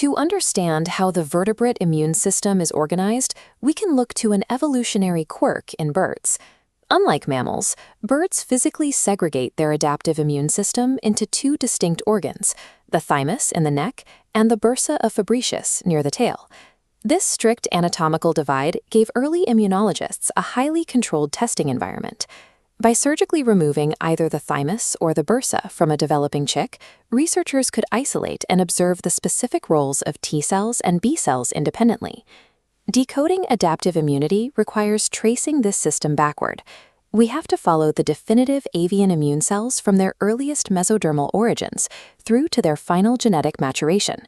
To understand how the vertebrate immune system is organized, we can look to an evolutionary quirk in birds. Unlike mammals, birds physically segregate their adaptive immune system into two distinct organs, the thymus in the neck and the bursa of Fabricius near the tail. This strict anatomical divide gave early immunologists a highly controlled testing environment. By surgically removing either the thymus or the bursa from a developing chick, researchers could isolate and observe the specific roles of T cells and B cells independently. Decoding adaptive immunity requires tracing this system backward. We have to follow the definitive avian immune cells from their earliest mesodermal origins through to their final genetic maturation.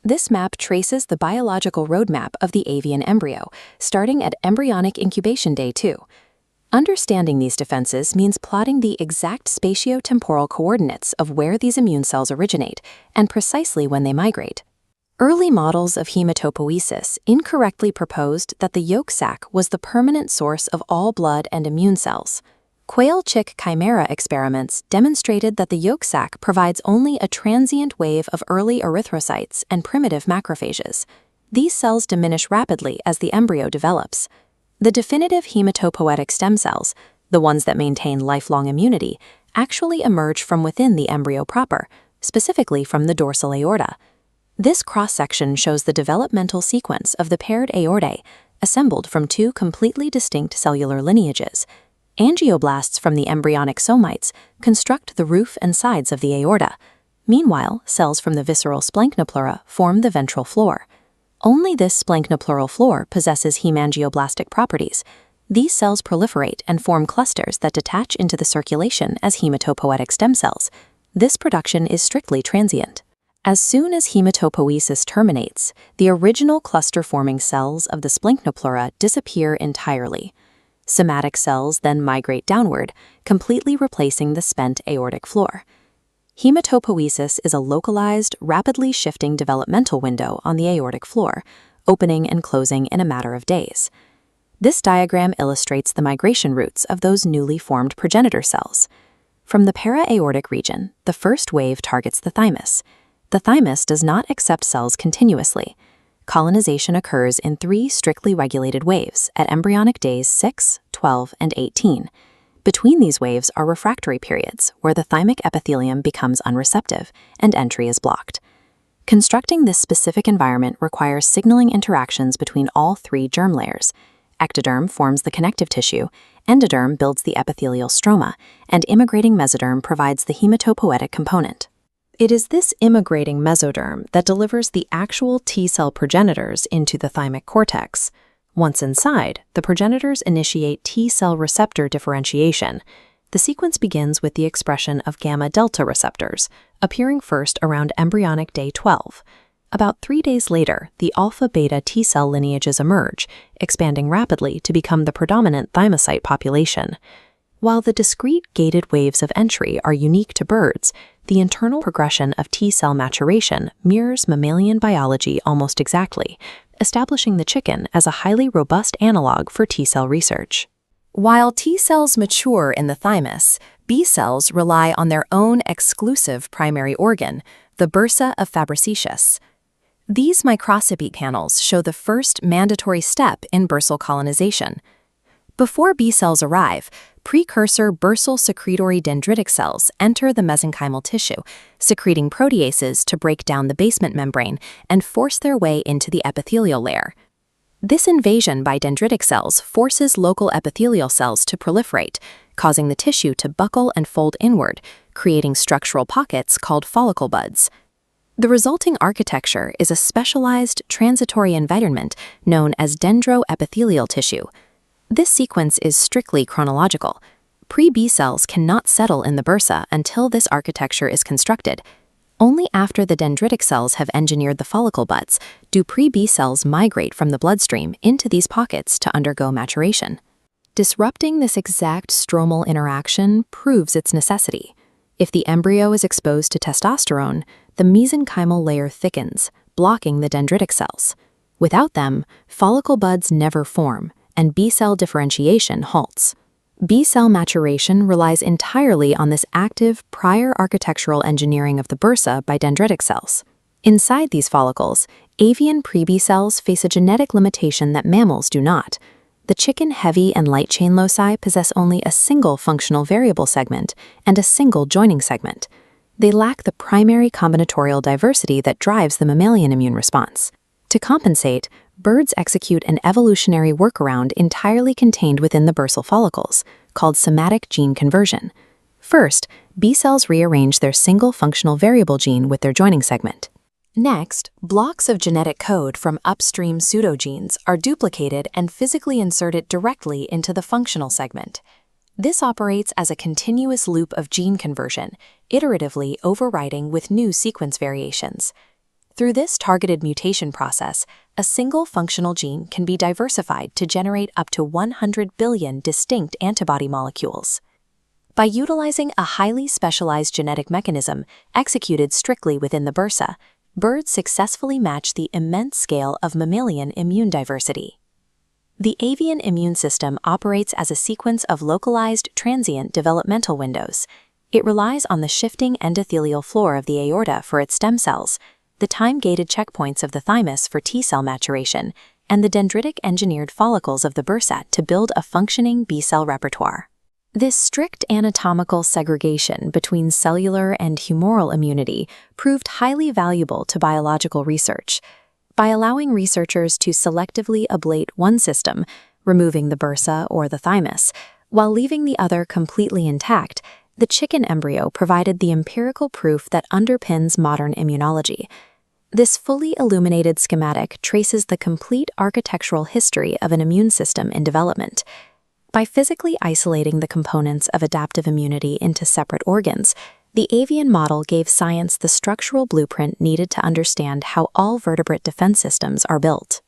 This map traces the biological roadmap of the avian embryo, starting at embryonic incubation day 2. Understanding these defenses means plotting the exact spatiotemporal coordinates of where these immune cells originate and precisely when they migrate. Early models of hematopoiesis incorrectly proposed that the yolk sac was the permanent source of all blood and immune cells. Quail-chick chimera experiments demonstrated that the yolk sac provides only a transient wave of early erythrocytes and primitive macrophages. These cells diminish rapidly as the embryo develops. The definitive hematopoietic stem cells, the ones that maintain lifelong immunity, actually emerge from within the embryo proper, specifically from the dorsal aorta. This cross-section shows the developmental sequence of the paired aortae, assembled from two completely distinct cellular lineages. Angioblasts from the embryonic somites construct the roof and sides of the aorta. Meanwhile, cells from the visceral splanchnoplura form the ventral floor. Only this splanchnopleural floor possesses hemangioblastic properties. These cells proliferate and form clusters that detach into the circulation as hematopoietic stem cells. This production is strictly transient. As soon as hematopoiesis terminates, the original cluster-forming cells of the splanchnoplura disappear entirely. Somatic cells then migrate downward, completely replacing the spent aortic floor. Hematopoiesis is a localized, rapidly shifting developmental window on the aortic floor, opening and closing in a matter of days. This diagram illustrates the migration routes of those newly formed progenitor cells. From the para-aortic region, the first wave targets the thymus. The thymus does not accept cells continuously. Colonization occurs in 3 strictly regulated waves at embryonic days 6, 12, and 18. Between these waves are refractory periods where the thymic epithelium becomes unreceptive and entry is blocked. Constructing this specific environment requires signaling interactions between all 3 germ layers. Ectoderm forms the connective tissue, endoderm builds the epithelial stroma, and immigrating mesoderm provides the hematopoietic component. It is this immigrating mesoderm that delivers the actual T-cell progenitors into the thymic cortex. Once inside, the progenitors initiate T-cell receptor differentiation. The sequence begins with the expression of gamma-delta receptors, appearing first around embryonic day 12. About 3 days later, the alpha-beta T-cell lineages emerge, expanding rapidly to become the predominant thymocyte population. While the discrete gated waves of entry are unique to birds, the internal progression of T-cell maturation mirrors mammalian biology almost exactly, establishing the chicken as a highly robust analog for T-cell research. While T cells mature in the thymus, B cells rely on their own exclusive primary organ, the bursa of Fabricius. These microscopy panels show the first mandatory step in bursal colonization. Before B cells arrive, precursor bursal secretory dendritic cells enter the mesenchymal tissue, secreting proteases to break down the basement membrane and force their way into the epithelial layer. This invasion by dendritic cells forces local epithelial cells to proliferate, causing the tissue to buckle and fold inward, creating structural pockets called follicle buds. The resulting architecture is a specialized transitory environment known as dendroepithelial tissue. This sequence is strictly chronological. Pre-B cells cannot settle in the bursa until this architecture is constructed. Only after the dendritic cells have engineered the follicle buds do pre-B cells migrate from the bloodstream into these pockets to undergo maturation. Disrupting this exact stromal interaction proves its necessity. If the embryo is exposed to testosterone, the mesenchymal layer thickens, blocking the dendritic cells. Without them, follicle buds never form, and B-cell differentiation halts. B-cell maturation relies entirely on this active prior architectural engineering of the bursa by dendritic cells. Inside these follicles, avian pre-B cells face a genetic limitation that mammals do not. The chicken heavy and light chain loci possess only a single functional variable segment and a single joining segment. They lack the primary combinatorial diversity that drives the mammalian immune response. To compensate, birds execute an evolutionary workaround entirely contained within the bursal follicles, called somatic gene conversion. First, B cells rearrange their single functional variable gene with their joining segment. Next, blocks of genetic code from upstream pseudogenes are duplicated and physically inserted directly into the functional segment. This operates as a continuous loop of gene conversion, iteratively overriding with new sequence variations. Through this targeted mutation process, a single functional gene can be diversified to generate up to 100 billion distinct antibody molecules. By utilizing a highly specialized genetic mechanism executed strictly within the bursa, birds successfully match the immense scale of mammalian immune diversity. The avian immune system operates as a sequence of localized, transient developmental windows. It relies on the shifting endothelial floor of the aorta for its stem cells, the time-gated checkpoints of the thymus for T-cell maturation, and the dendritic engineered follicles of the bursa to build a functioning B-cell repertoire. This strict anatomical segregation between cellular and humoral immunity proved highly valuable to biological research. By allowing researchers to selectively ablate one system, removing the bursa or the thymus, while leaving the other completely intact, the chicken embryo provided the empirical proof that underpins modern immunology. This fully illuminated schematic traces the complete architectural history of an immune system in development. By physically isolating the components of adaptive immunity into separate organs, the avian model gave science the structural blueprint needed to understand how all vertebrate defense systems are built.